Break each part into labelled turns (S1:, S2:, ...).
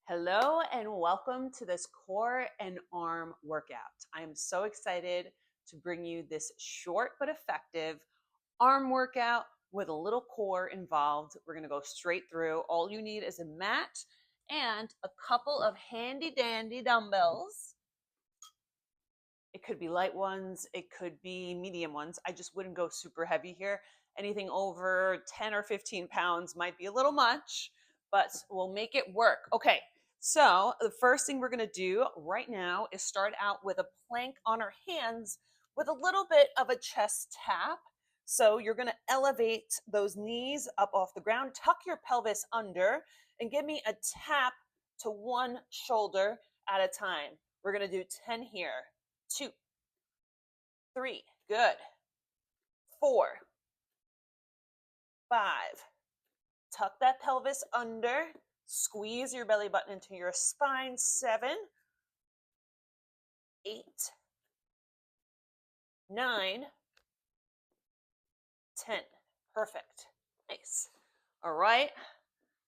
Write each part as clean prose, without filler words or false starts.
S1: Hello and welcome to this core and arm workout. I am so excited to bring you this short but effective arm workout with a little core involved. We're going to go straight through. All you need is a mat and a couple of handy dandy dumbbells. It could be light ones, it could be medium ones. I just wouldn't go super heavy here. Anything over 10 or 15 pounds might be a little much, but we'll make it work. Okay, so the first thing we're gonna do right now is start out with a plank on our hands with a little bit of a chest tap. So you're gonna elevate those knees up off the ground, tuck your pelvis under, and give me a tap to one shoulder at a time. We're gonna do 10 here. 2, 3, good. 4, 5, tuck that pelvis under, squeeze your belly button into your spine. 7, 8, 9, 10. Perfect. Nice. All right.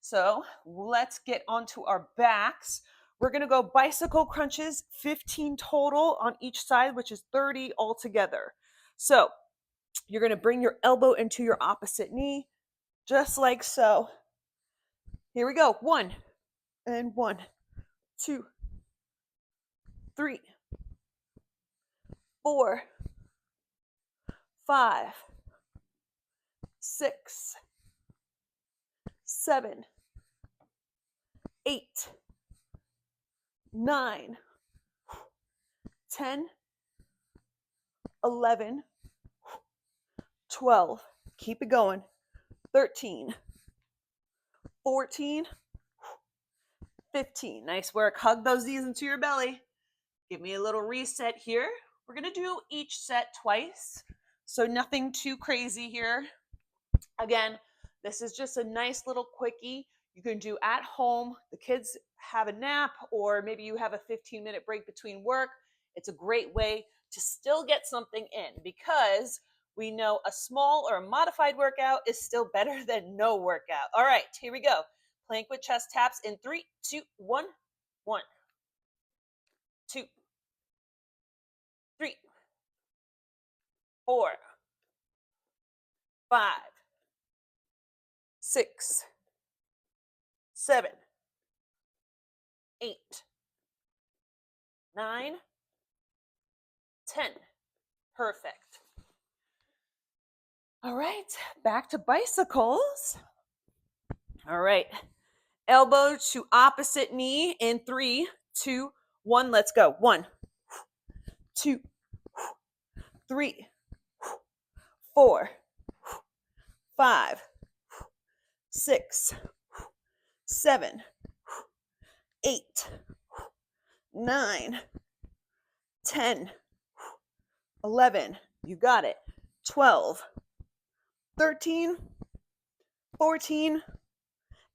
S1: So let's get onto our backs. We're going to go bicycle crunches, 15 total on each side, which is 30 altogether. So you're going to bring your elbow into your opposite knee, just like so. Here we go. 1 and 1, 2, 3, 4, 5, 6, 7, 8, 9, 10, 11, 12. Keep it going. 13, 14, 15. Nice work. Hug those knees into your belly. Give me a little reset here. We're going to do each set twice, so nothing too crazy here. Again, this is just a nice little quickie you can do at home. The kids have a nap, or maybe you have a 15-minute break between work. It's a great way to still get something in, because we know a small or a modified workout is still better than no workout. All right, here we go. Plank with chest taps in 3, 2, 1. 1, 2, 3, 4, 5, 6, 7, 8, 9, 10. Perfect. All right, back to bicycles. All right, elbow to opposite knee in 3, 2, 1. Let's go. 1, 2, 3, 4, 5, 6, 7, 8, 9, 10, 11. You got it. 12, 13, 14,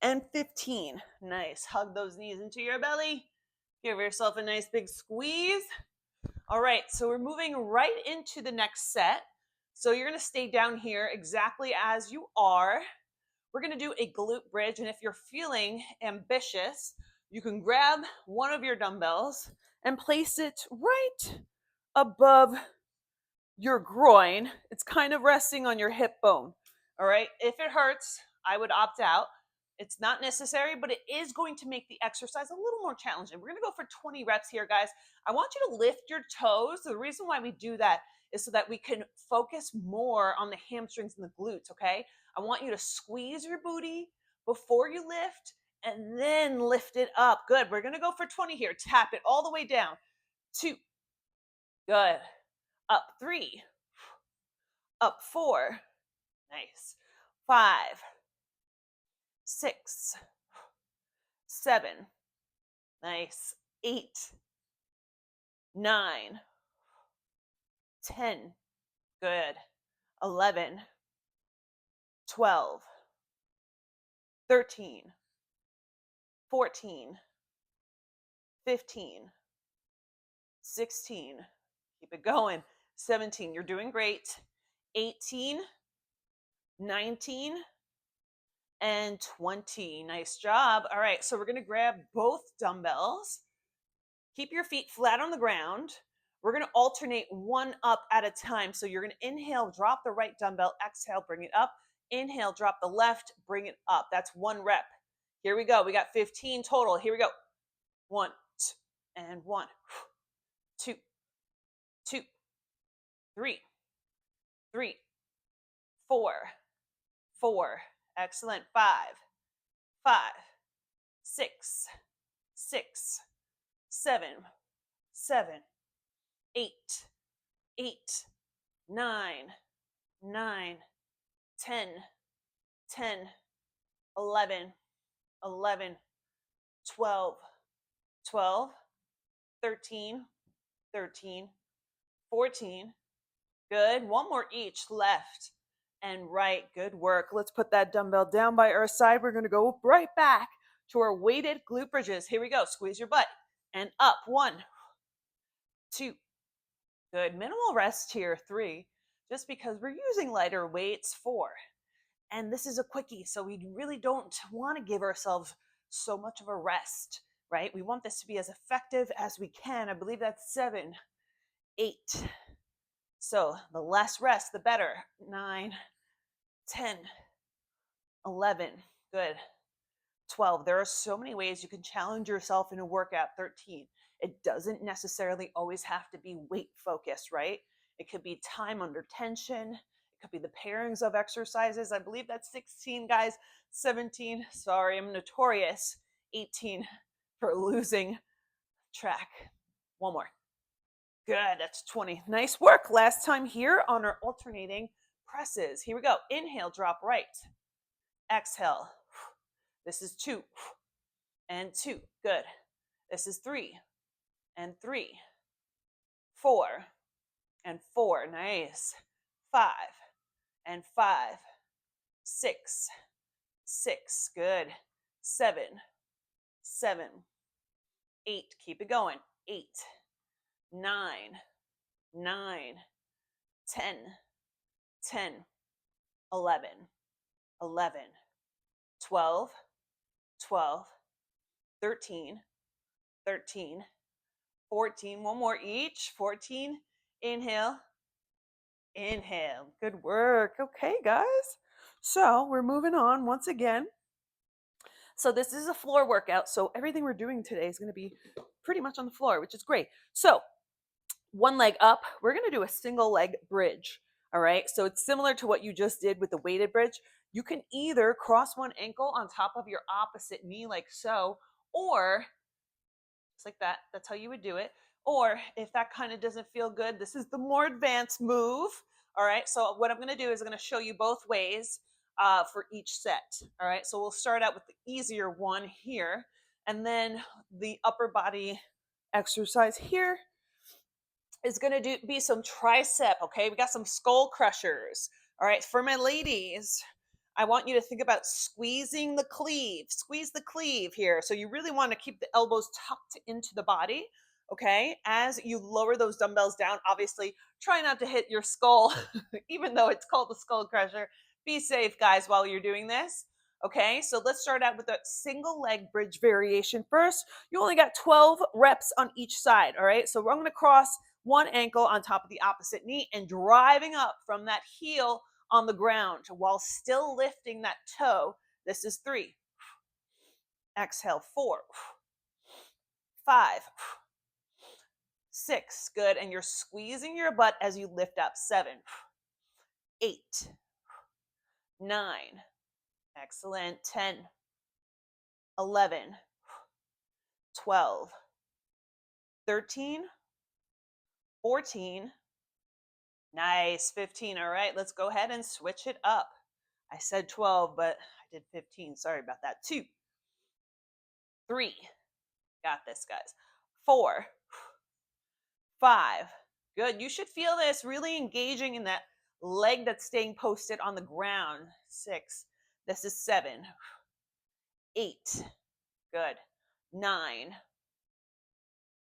S1: and 15. Nice. Hug those knees into your belly. Give yourself a nice big squeeze. All right, so we're moving right into the next set. So you're going to stay down here exactly as you are. We're going to do a glute bridge, and if you're feeling ambitious, you can grab one of your dumbbells and place it right above your groin. It's kind of resting on your hip bone. All right, if it hurts, I would opt out. It's not necessary, but it is going to make the exercise a little more challenging. We're going to go for 20 reps here, guys. I want you to lift your toes. The reason why we do that is so that we can focus more on the hamstrings and the glutes, okay? I want you to squeeze your booty before you lift and then lift it up. Good. We're going to go for 20 here. Tap it all the way down. 2. Good. Up 3. Up 4. Nice. 5, 6, 7. Nice. 8, 9, 10. Good. 11, 12, 13, 14, 15, 16. Keep it going. 17. You're doing great. 18, 19, and 20. Nice job. All right, so we're going to grab both dumbbells. Keep your feet flat on the ground. We're going to alternate one up at a time. So you're going to inhale, drop the right dumbbell, exhale, bring it up. Inhale, drop the left, bring it up. That's 1 rep. Here we go. We got 15 total. Here we go. 1, 2, and 1, 2, 2, 3, 3, 4, 4. Excellent. 5, 5, 6, 6, 7, 7, 8, 8, 9, 9, 10, 10, 11, 11, 12, 12, 13, 13, 14. Good. One more each, left and right. Good work. Let's put that dumbbell down by our side. We're going to go right back to our weighted glute bridges. Here we go. Squeeze your butt and up. 1, 2. Good. Minimal rest here. 3. Just because we're using lighter weights. 4. And this is a quickie, so we really don't want to give ourselves so much of a rest, right? We want this to be as effective as we can. I believe that's 7, 8. So the less rest, the better. 9, 10, 11. Good. 12. There are so many ways you can challenge yourself in a workout. 13. It doesn't necessarily always have to be weight focused, right? It could be time under tension. It could be the pairings of exercises. I believe that's 16, guys. 17. Sorry, I'm notorious. 18 for losing track. One more. Good, that's 20. Nice work. Last time here on our alternating presses. Here we go. Inhale, drop right. Exhale. This is 2 and 2. Good. This is 3 and 3. 4 and 4. Nice. 5 and 5. 6, 6. Good. 7, 7. 8. Keep it going. 8, 9, 9, 10, 10, 11, 11, 12, 12, 13, 13, 14. One more each. 14. Inhale. Inhale. Good work. Okay, guys. So we're moving on once again. So this is a floor workout. So everything we're doing today is going to be pretty much on the floor, which is great. So one leg up, we're going to do a single leg bridge. All right. So it's similar to what you just did with the weighted bridge. You can either cross one ankle on top of your opposite knee like so, or just like that. That's how you would do it. Or if that kind of doesn't feel good, this is the more advanced move. All right. So what I'm going to do is I'm going to show you both ways for each set. All right. So we'll start out with the easier one here, and then the upper body exercise here is going to be some tricep. Okay. We got some skull crushers. All right. For my ladies, I want you to think about squeezing the cleave. Squeeze the cleave here. So you really want to keep the elbows tucked into the body. Okay. As you lower those dumbbells down, obviously try not to hit your skull, even though it's called the skull crusher. Be safe, guys, while you're doing this. Okay. So let's start out with a single leg bridge variation first. You only got 12 reps on each side. All right. So I'm going to cross one ankle on top of the opposite knee and driving up from that heel on the ground while still lifting that toe. This is 3. Exhale. 4, 5, 6. Good. And you're squeezing your butt as you lift up. 7, 8, 9. Excellent. 10, 11, 12, 13, 14. Nice. 15. All right. Let's go ahead and switch it up. I said 12, but I did 15. Sorry about that. 2, 3. Got this, guys. 4, 5. Good. You should feel this really engaging in that leg that's staying posted on the ground. 6. This is 7, 8. Good. 9,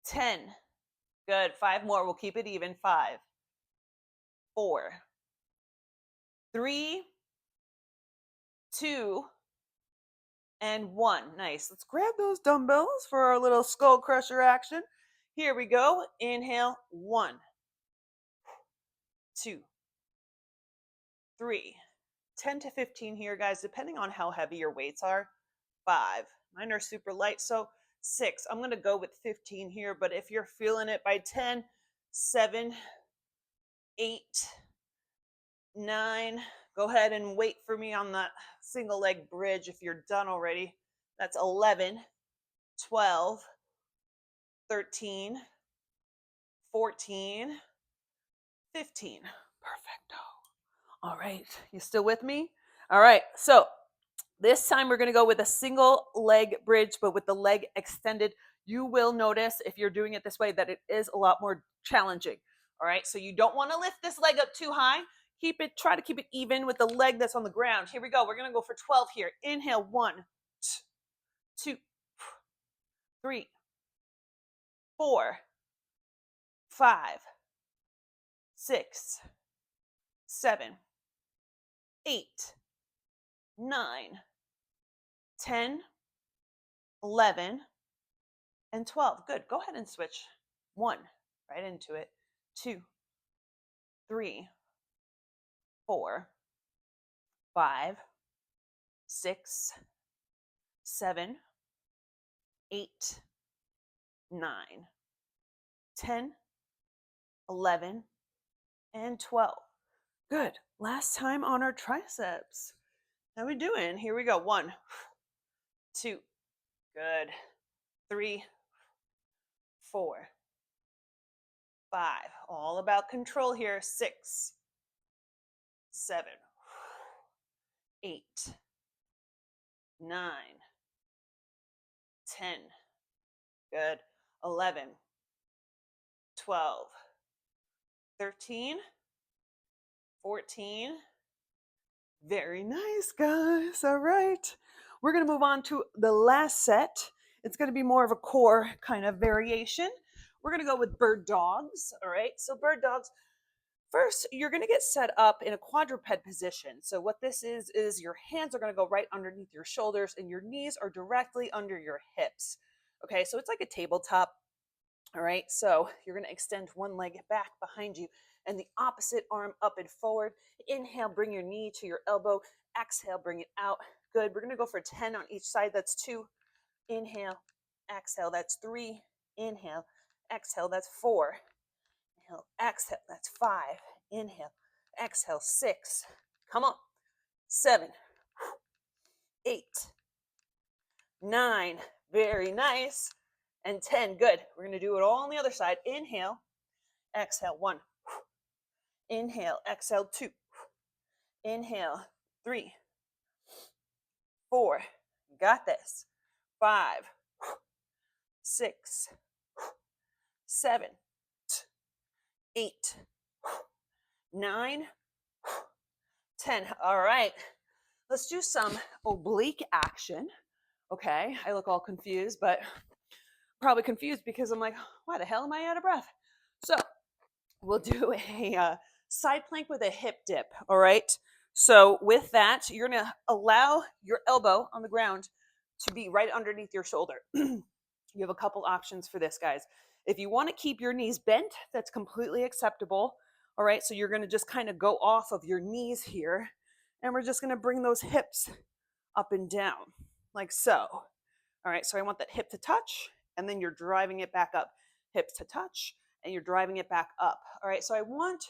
S1: 10. Good. 5 more. We'll keep it even. 5, 4, 3, 2, and 1. Nice. Let's grab those dumbbells for our little skull crusher action. Here we go. Inhale. 1, 2, 3. 10 to 15 here, guys, depending on how heavy your weights are. 5. Mine are super light, so 6. I'm going to go with 15 here, but if you're feeling it by 10, 7, 8, 9. Go ahead and wait for me on that single leg bridge if you're done already. That's 11, 12, 13, 14, 15. Perfecto. All right. You still with me? All right. So this time we're going to go with a single leg bridge, but with the leg extended. You will notice if you're doing it this way that it is a lot more challenging. All right. So you don't want to lift this leg up too high. Try to keep it even with the leg that's on the ground. Here we go. We're going to go for 12 here. Inhale. 1, 2, 3, 4, 5, 6, 7, 8, 9, 10, 11, and 12. Good. Go ahead and switch. 1, right into it. 2, 3, 4, 5, 6, 7, 8, 9, 10, 11, and 12. Good. Last time on our triceps. How we doing? Here we go. 1, 2. Good. 3, 4, 5. All about control here. 6, 7, 8, 9, 10. Good. 11, 12, 13, 14. Very nice, guys. All right. We're going to move on to the last set. It's going to be more of a core kind of variation. We're going to go with bird dogs. All right. So bird dogs, first, you're going to get set up in a quadruped position. So what this is your hands are going to go right underneath your shoulders and your knees are directly under your hips. Okay. So it's like a tabletop. All right. So you're going to extend one leg back behind you and the opposite arm up and forward. Inhale, bring your knee to your elbow. Exhale, bring it out. Good. We're going to go for 10 on each side. That's 2. Inhale, exhale. That's 3. Inhale, exhale. That's 4. Inhale, exhale. That's 5. Inhale, exhale. 6. Come on. 7, 8, 9. Very nice. And 10. Good. We're going to do it all on the other side. Inhale, exhale. 1. Inhale, exhale. 2. Inhale, 3, 4. Got this. 5, 6, 7, 8, 9, 10. All right. Let's do some oblique action. Okay. I look all confused, but probably confused because I'm like, why the hell am I out of breath? So we'll do a side plank with a hip dip. All right. So with that, you're going to allow your elbow on the ground to be right underneath your shoulder. You have a couple options for this, guys. If you want to keep your knees bent, that's completely acceptable. All right. So you're going to just kind of go off of your knees here. And we're just going to bring those hips up and down like so. All right. So I want that hip to touch and then you're driving it back up. Hips to touch and you're driving it back up. All right. So I want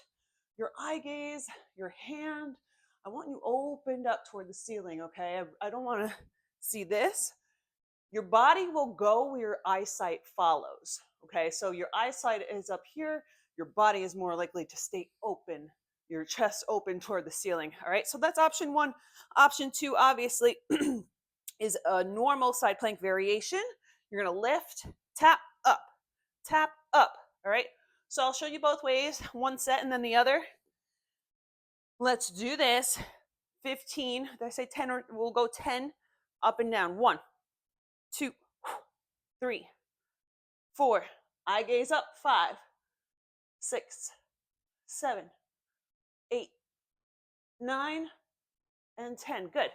S1: your eye gaze, your hand, I want you opened up toward the ceiling, okay? I don't want to see this. Your body will go where your eyesight follows, okay? So your eyesight is up here. Your body is more likely to stay open, your chest open toward the ceiling, all right? So that's option 1. Option 2, obviously, is a normal side plank variation. You're going to lift, tap, up, all right? So I'll show you both ways, one set and then the other. Let's do this. 15, did I say 10? Or we'll go 10 up and down. 1, 2, 3, 4. Eye gaze up. 5, 6, 7, 8, 9, and 10. Good.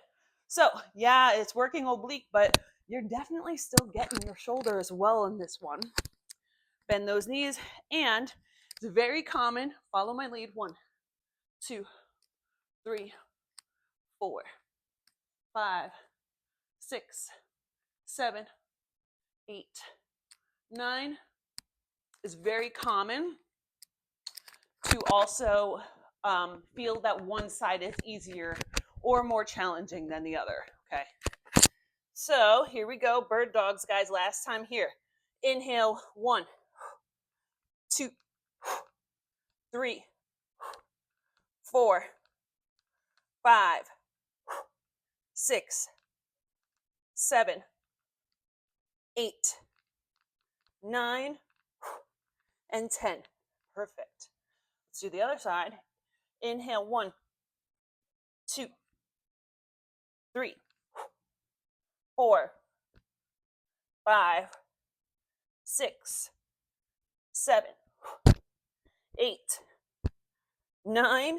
S1: So yeah, it's working oblique, but you're definitely still getting your shoulder as well in this one. Bend those knees, and it's very common. Follow my lead. 1, 2, 3, 4, 5, 6, 7, 8, 9. It's very common to also feel that one side is easier or more challenging than the other. Okay. So here we go. Bird dogs, guys. Last time here. Inhale. 1, 2, 3, 4, 5, 6, 7, 8, 9, and 10. Perfect. Let's do the other side. Inhale. 1, 2, 3, 4, 5, 6, 7, 8, 9,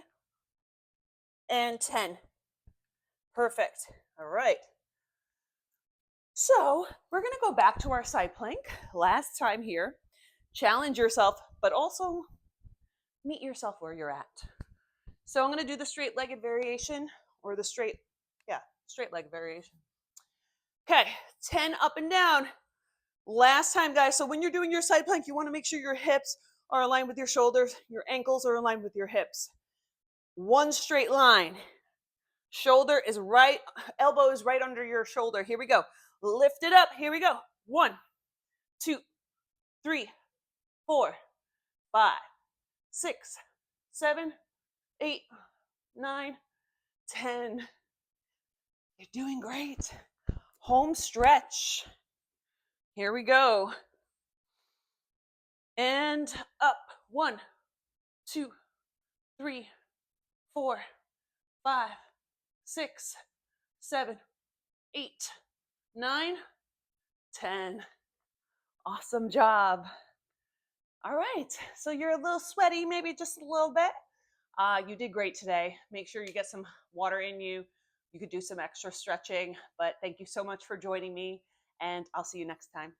S1: and 10. Perfect. All right. So we're going to go back to our side plank. Last time here. Challenge yourself, but also meet yourself where you're at. So I'm going to do the straight-legged variation, or the straight-legged variation. Okay, 10 up and down. Last time, guys, so when you're doing your side plank, you want to make sure your hips are aligned with your shoulders, your ankles are aligned with your hips. One straight line. Shoulder is right, elbow is right under your shoulder. Here we go. Lift it up. Here we go. 1, 2, 3, 4, 5, 6, 7, 8, 9, 10. You're doing great. Home stretch. Here we go. And up. 1, 2, 3, 4, 5, 6, 7, 8, 9, 10. Awesome job. All right. So you're a little sweaty, maybe just a little bit. You did great today. Make sure you get some water in you. You could do some extra stretching, but thank you so much for joining me, and I'll see you next time.